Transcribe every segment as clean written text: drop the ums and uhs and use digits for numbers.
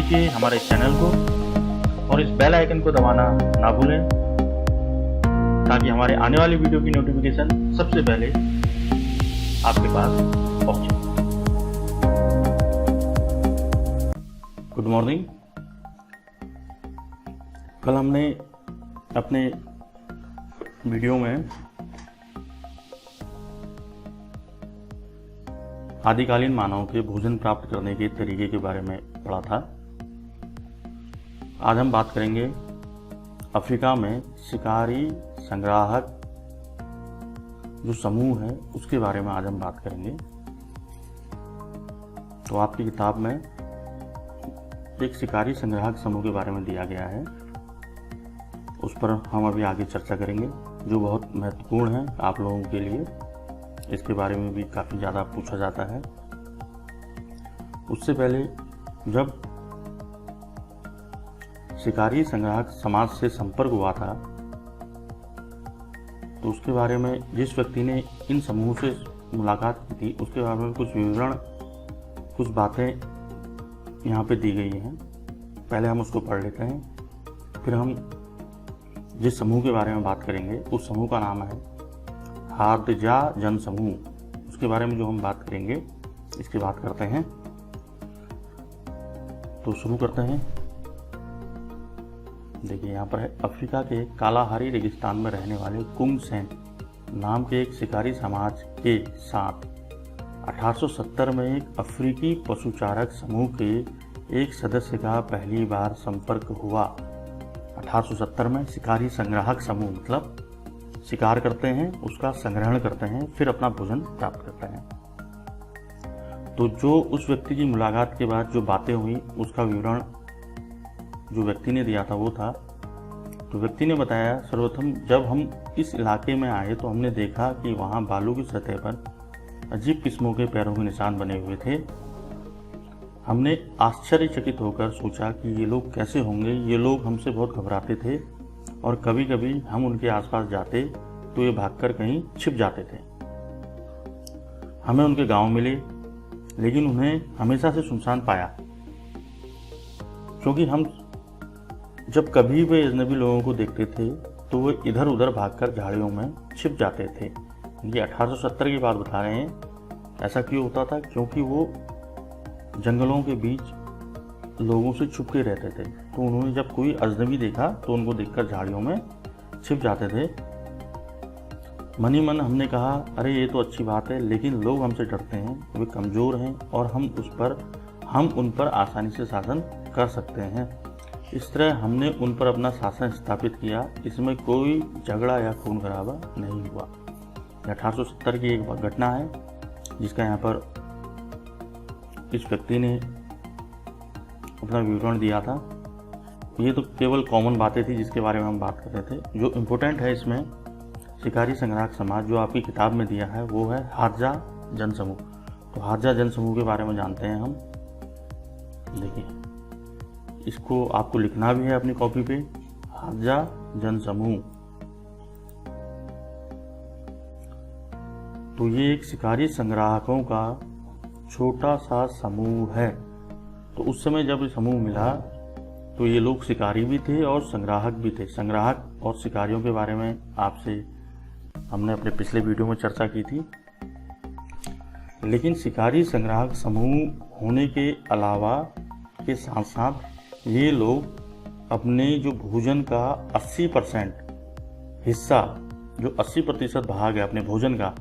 कीजिए हमारे चैनल को और इस बेल आइकन को दबाना ना भूलें ताकि हमारे आने वाली वीडियो की नोटिफिकेशन सबसे पहले आपके पास पहुंचे। Good morning. कल हमने अपने वीडियो में आदिकालीन मानव के भोजन प्राप्त करने के तरीके के बारे में पढ़ा था। आज हम बात करेंगे अफ्रीका में शिकारी संग्राहक जो समूह है उसके बारे में आज हम बात करेंगे। तो आपकी किताब में एक शिकारी संग्राहक समूह के बारे में दिया गया है, उस पर हम अभी आगे चर्चा करेंगे जो बहुत महत्वपूर्ण है आप लोगों के लिए। इसके बारे में भी काफ़ी ज़्यादा पूछा जाता है। उससे पहले जब शिकारी संग्राहक समाज से संपर्क हुआ था तो उसके बारे में जिस व्यक्ति ने इन समूह से मुलाकात की थी उसके बारे में कुछ विवरण, कुछ बातें यहाँ पे दी गई हैं। पहले हम उसको पढ़ लेते हैं, फिर हम जिस समूह के बारे में बात करेंगे उस समूह का नाम है हादजा जन समूह। उसके बारे में जो हम बात करेंगे इसकी बात करते हैं। तो शुरू करते हैं। देखिए यहाँ पर है, अफ्रीका के कालाहारी रेगिस्तान में रहने वाले कुंग सेन नाम के एक शिकारी समाज के साथ 1870 में एक अफ्रीकी पशुचारक समूह के एक सदस्य का पहली बार संपर्क हुआ। 1870 में शिकारी संग्राहक समूह मतलब शिकार करते हैं, उसका संग्रहण करते हैं, फिर अपना भोजन प्राप्त करते हैं। तो जो उस व्यक्ति की मुलाकात के बाद जो बातें हुई उसका विवरण जो व्यक्ति ने दिया था वो था। तो व्यक्ति ने बताया, सर्वप्रथम जब हम इस इलाके में आए तो हमने देखा कि वहाँ बालू की सतह पर अजीब किस्मों के पैरों के निशान बने हुए थे। हमने आश्चर्यचकित होकर सोचा कि ये लोग कैसे होंगे। ये लोग हमसे बहुत घबराते थे और कभी कभी हम उनके आसपास जाते तो ये भागकर कहीं छिप जाते थे। हमें उनके गांव मिले लेकिन उन्हें हमेशा से सुनसान पाया, क्योंकि हम जब कभी भी अजनबी लोगों को देखते थे तो वो इधर उधर भागकर झाड़ियों में छिप जाते थे। ये 1870 की बात बता रहे हैं। ऐसा क्यों होता था? क्योंकि वो जंगलों के बीच लोगों से छुप के रहते थे, तो उन्होंने जब कोई अजनबी देखा तो उनको देखकर झाड़ियों में छिप जाते थे। मनी मन हमने कहा, अरे ये तो अच्छी बात है, लेकिन लोग हमसे डरते हैं, वे कमज़ोर हैं और हम उन पर आसानी से शासन कर सकते हैं। इस तरह हमने उन पर अपना शासन स्थापित किया। इसमें कोई झगड़ा या खून खराबा नहीं हुआ। 1870 की एक घटना है जिसका यहाँ पर इस व्यक्ति ने अपना विवरण दिया था। ये तो केवल कॉमन बातें थी जिसके बारे में हम बात कर रहे थे। जो इम्पोर्टेंट है इसमें शिकारी संग्राहक समाज जो आपकी किताब में दिया है वो है हादजा जन समूह। तो हादजा जन समूह के बारे में जानते हैं हम। देखिए, इसको आपको लिखना भी है अपनी कॉपी पे, हादजा जन समूह। तो ये एक शिकारी संग्राहकों का छोटा सा समूह है। तो उस समय जब ये समूह मिला तो ये लोग शिकारी भी थे और संग्राहक भी थे। संग्राहक और शिकारियों के बारे में आपसे हमने अपने पिछले वीडियो में चर्चा की थी। लेकिन शिकारी संग्राहक समूह होने के अलावा के साथ साथ ये लोग अपने जो भोजन का 80% हिस्सा, जो 80% भाग है अपने भोजन का,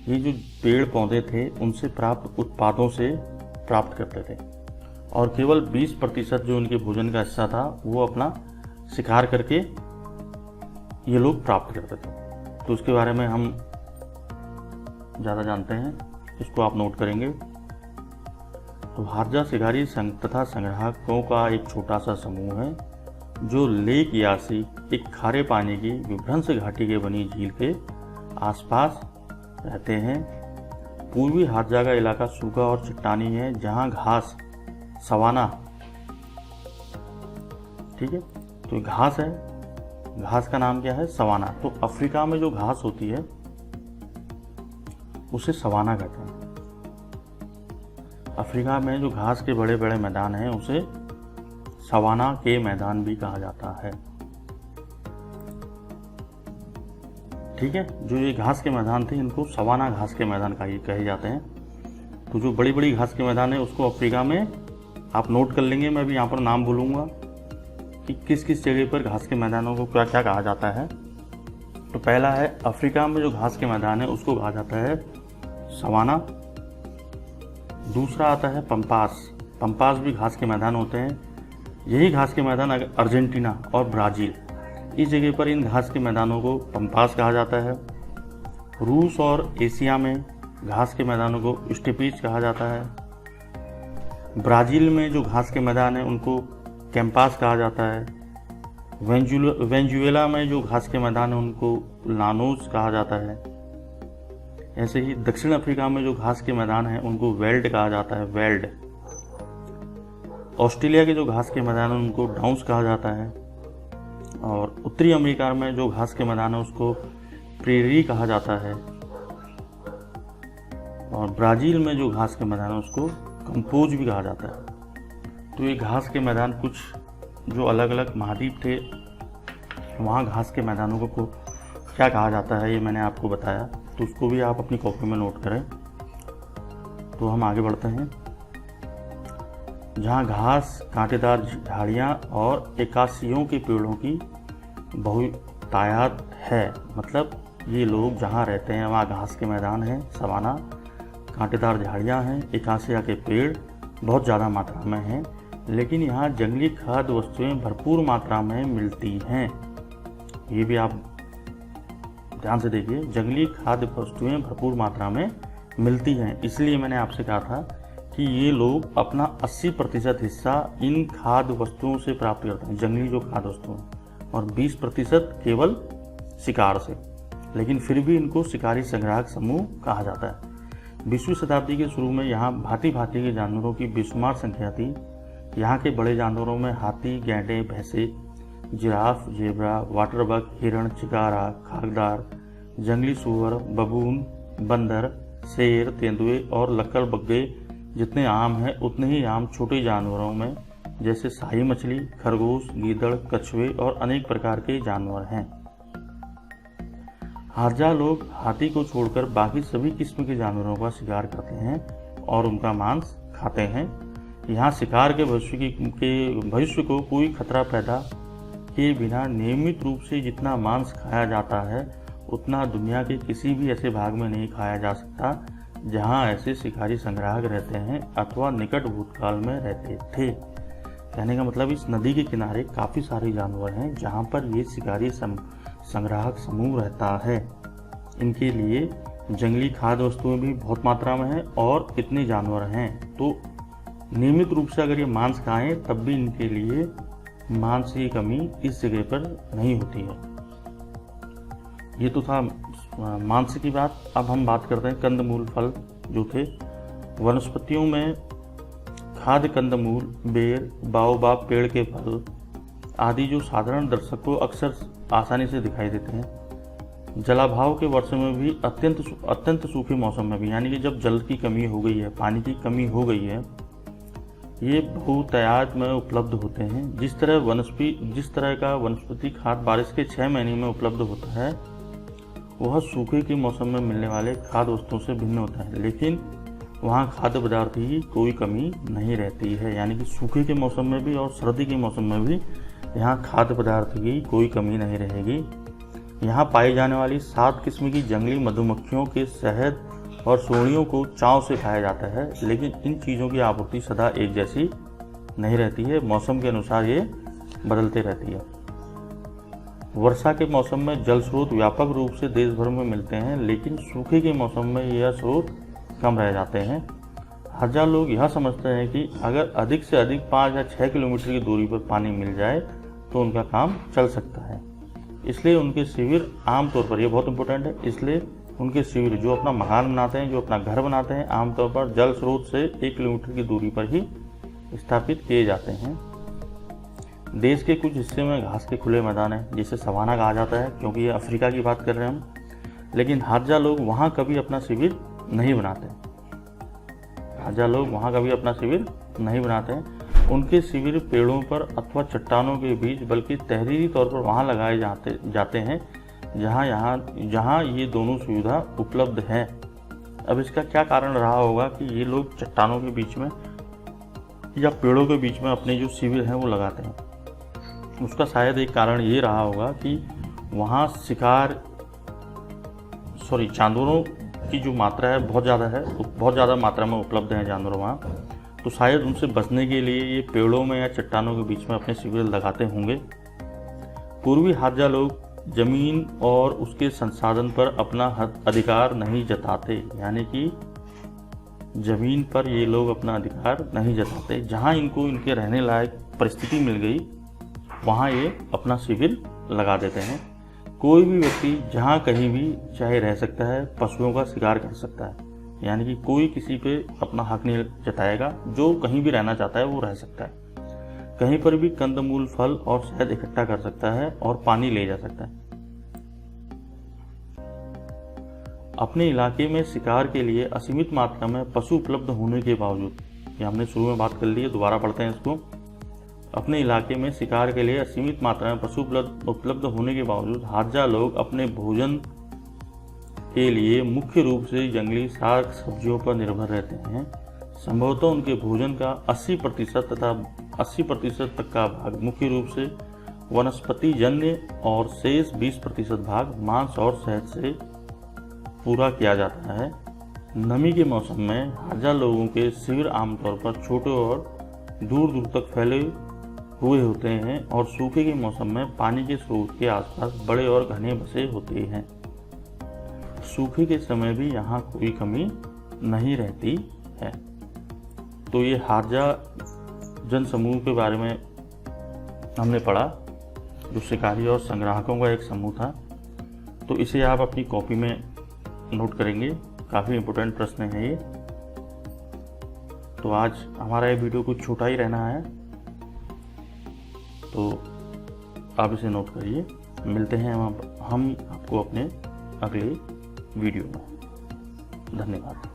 ये जो पेड़ पौधे थे उनसे प्राप्त उत्पादों से प्राप्त करते थे और केवल 20% जो उनके भोजन का हिस्सा था वो अपना शिकार करके ये लोग प्राप्त करते थे। तो उसके बारे में हम ज़्यादा जानते हैं, इसको आप नोट करेंगे। तो हादजा शिकारी तथा संग्राहकों का एक छोटा सा समूह है जो लेक यासी, एक खारे पानी की विभ्रंश घाटी के बनी झील के आसपास रहते हैं। पूर्वी हादजा का इलाका सूखा और चट्टानी है जहाँ घास सवाना, ठीक है, तो घास है, घास का नाम क्या है? सवाना। तो अफ्रीका में जो घास होती है उसे सवाना कहते हैं। अफ्रीका में जो घास के बड़े बड़े मैदान हैं उसे सवाना के मैदान भी कहा जाता है। ठीक है, जो ये घास के मैदान थे इनको सवाना घास के मैदान कहे जाते हैं। तो जो बड़ी बड़ी घास के मैदान है उसको अफ्रीका में आप नोट कर लेंगे। मैं भी यहाँ पर नाम बोलूँगा कि किस किस जगह पर घास के मैदानों को क्या क्या कहा जाता है। तो पहला है अफ्रीका में जो घास के मैदान है उसको कहा जाता है सवाना। दूसरा आता है पंपास। पंपास भी घास के मैदान होते हैं। यही घास के मैदान अर्जेंटीना और ब्राज़ील, इस जगह पर इन घास के मैदानों को पंपास कहा जाता है। रूस और एशिया में घास के मैदानों को स्टेपीज कहा जाता है। ब्राज़ील में जो घास के मैदान हैं उनको कैंपास कहा जाता है। वेनेजुएला में जो घास के मैदान हैं उनको लानोस कहा जाता है। ऐसे ही दक्षिण अफ्रीका में जो घास के मैदान हैं उनको वेल्ड कहा जाता है, वेल्ड। ऑस्ट्रेलिया के जो घास के मैदान हैं उनको डाउन्स कहा जाता है। और उत्तरी अमेरिका में जो घास के मैदान है उसको प्रेरी कहा जाता है। और ब्राज़ील में जो घास के मैदान है उसको कंपोज भी कहा जाता है। तो ये घास के मैदान कुछ जो अलग अलग महाद्वीप थे वहाँ घास के मैदानों को क्या कहा जाता है ये मैंने आपको बताया, तो उसको भी आप अपनी कॉपी में नोट करें। तो हम आगे बढ़ते हैं। जहाँ घास, कांटेदार झाड़ियाँ और एकासियों के पेड़ों की बहुतायत है, मतलब ये लोग जहाँ रहते हैं वहाँ घास के मैदान हैं, सवाना, कांटेदार झाड़ियाँ हैं, एकासिया के पेड़ बहुत ज़्यादा मात्रा में हैं, लेकिन यहाँ जंगली खाद्य वस्तुएं भरपूर मात्रा में मिलती हैं। ये भी आप ध्यान से देखिए, जंगली खाद्य वस्तुएं भरपूर मात्रा में मिलती हैं। इसलिए मैंने आपसे कहा था कि ये लोग अपना 80% हिस्सा इन खाद्य वस्तुओं से प्राप्त करते हैं, जंगली जो खाद्य वस्तुएं, और 20% केवल शिकार से। लेकिन फिर भी इनको शिकारी संग्राहक समूह कहा जाता है। 20वीं शताब्दी के शुरू में यहाँ भांति भांति के जानवरों की बेशुमार संख्या थी। यहाँ के बड़े जानवरों में हाथी, गैंडे, भैंसे, जिराफ, जेब्रा, वाटरबग, हिरण, चिकारा, खाकदार, जंगली सूअर, बबून, बंदर, शेर, तेंदुए और लक्कड़बग्गे जितने आम हैं उतने ही आम छोटे जानवरों में जैसे शाही मछली, खरगोश, गीदड़, कछुए और अनेक प्रकार के जानवर हैं। हारजा लोग हाथी को छोड़कर बाकी सभी किस्म के जानवरों का शिकार करते हैं और उनका मांस खाते हैं। यहाँ शिकार के भविष्य को कोई खतरा पैदा किए बिना नियमित रूप से जितना मांस खाया जाता है उतना दुनिया के किसी भी ऐसे भाग में नहीं खाया जा सकता जहाँ ऐसे शिकारी संग्राहक रहते हैं अथवा निकट भूतकाल में रहते थे। कहने का मतलब इस नदी के किनारे काफ़ी सारे जानवर हैं जहाँ पर ये शिकारी संग्राहक समूह रहता है। इनके लिए जंगली खाद्य वस्तुएं भी बहुत मात्रा में हैं और इतने जानवर हैं, तो नियमित रूप से अगर ये मांस खाएं तब भी इनके लिए मांस की कमी इस जगह पर नहीं होती है। ये तो था मांस की बात। अब हम बात करते हैं कंदमूल फल जो थे। वनस्पतियों में खाद्य कंदमूल, बेर, बाओबाब पेड़ के फल आदि जो साधारण दर्शक को अक्सर आसानी से दिखाई देते हैं। जलाभाव के वर्षों में भी अत्यंत सूखे मौसम में भी, यानी कि जब जल की कमी हो गई है, पानी की कमी हो गई है, ये बहुतायत में उपलब्ध होते हैं। जिस तरह का वनस्पति खाद्य बारिश के 6 महीने में उपलब्ध होता है वह सूखे के मौसम में मिलने वाले खाद्य वस्तुओं से भिन्न होता है, लेकिन वहाँ खाद्य पदार्थ की कोई कमी नहीं रहती है। यानी कि सूखे के मौसम में भी और सर्दी के मौसम में भी यहाँ खाद्य पदार्थ की कोई कमी नहीं रहेगी। यहाँ पाई जाने वाली 7 किस्म की जंगली मधुमक्खियों के शहद और सोनियों को चाव से खाया जाता है, लेकिन इन चीज़ों की आपूर्ति सदा एक जैसी नहीं रहती है, मौसम के अनुसार ये बदलते रहती है। वर्षा के मौसम में जल स्रोत व्यापक रूप से देश भर में मिलते हैं, लेकिन सूखे के मौसम में यह स्रोत कम रह जाते हैं। हज़ार लोग यह समझते हैं कि अगर अधिक से अधिक 5 या 6 किलोमीटर की दूरी पर पानी मिल जाए तो उनका काम चल सकता है। इसलिए उनके शिविर आमतौर पर, यह बहुत इंपॉर्टेंट है, इसलिए उनके शिविर जो अपना मकान बनाते हैं, जो अपना घर बनाते हैं, आमतौर पर जल स्रोत से 1 किलोमीटर की दूरी पर ही स्थापित किए जाते हैं। देश के कुछ हिस्से में घास के खुले मैदान हैं जिसे सवाना कहा जाता है, क्योंकि ये अफ्रीका की बात कर रहे हैं हम, लेकिन हारजा लोग वहाँ कभी अपना शिविर नहीं बनाते। हारजा लोग वहाँ कभी अपना शिविर नहीं बनाते हैं। उनके शिविर पेड़ों पर अथवा चट्टानों के बीच बल्कि तहरीरी तौर पर वहाँ लगाए जाते हैं जहाँ ये दोनों सुविधा उपलब्ध हैं। अब इसका क्या कारण रहा होगा कि ये लोग चट्टानों के बीच में या पेड़ों के बीच में अपने जो शिविर हैं वो लगाते हैं? उसका शायद एक कारण ये रहा होगा कि वहाँ जानवरों की जो मात्रा है बहुत ज़्यादा मात्रा में उपलब्ध हैं जानवर वहाँ, तो शायद उनसे बचने के लिए ये पेड़ों में या चट्टानों के बीच में अपने शिविर लगाते होंगे। पूर्वी हाजा लोग जमीन और उसके संसाधन पर अपना अधिकार नहीं जताते, यानी कि जमीन पर ये लोग अपना अधिकार नहीं जताते। जहाँ इनको इनके रहने लायक परिस्थिति मिल गई वहाँ ये अपना शिविर लगा देते हैं। कोई भी व्यक्ति जहाँ कहीं भी चाहे रह सकता है, पशुओं का शिकार कर सकता है, यानी कि कोई किसी पे अपना हक नहीं जताएगा। जो कहीं भी रहना चाहता है वो रह सकता है, कहीं पर भी कंदमूल, फल और शहद इकट्ठा कर सकता है और पानी ले जा सकता है। अपने इलाके में शिकार के लिए असीमित मात्रा में पशु उपलब्ध होने के बावजूद, ये हमने शुरू में बात कर ली है, दोबारा पढ़ते हैं इसको। अपने इलाके में शिकार के लिए असीमित मात्रा में पशु उपलब्ध होने के बावजूद हाजा लोग अपने भोजन के लिए मुख्य रूप से जंगली साग सब्जियों पर निर्भर रहते हैं। संभवतः उनके भोजन का 80% तथा 80% तक का भाग मुख्य रूप से वनस्पति जन्य और शेष 20% भाग मांस और शहद से पूरा किया जाता है। नमी के मौसम में हाजा लोगों के शिविर आमतौर पर छोटे और दूर दूर तक फैले हुए होते हैं और सूखे के मौसम में पानी के स्रोत के आसपास बड़े और घने बसे होते हैं। सूखे के समय भी यहाँ कोई कमी नहीं रहती है। तो ये हाजा जन समूह के बारे में हमने पढ़ा, जो शिकारी और संग्राहकों का एक समूह था। तो इसे आप अपनी कॉपी में नोट करेंगे, काफ़ी इम्पोर्टेंट प्रश्न है ये। तो आज हमारा ये वीडियो कुछ छोटा ही रहना है, तो आप इसे नोट करिए। मिलते हैं हम आपको अपने अगले वीडियो में। धन्यवाद।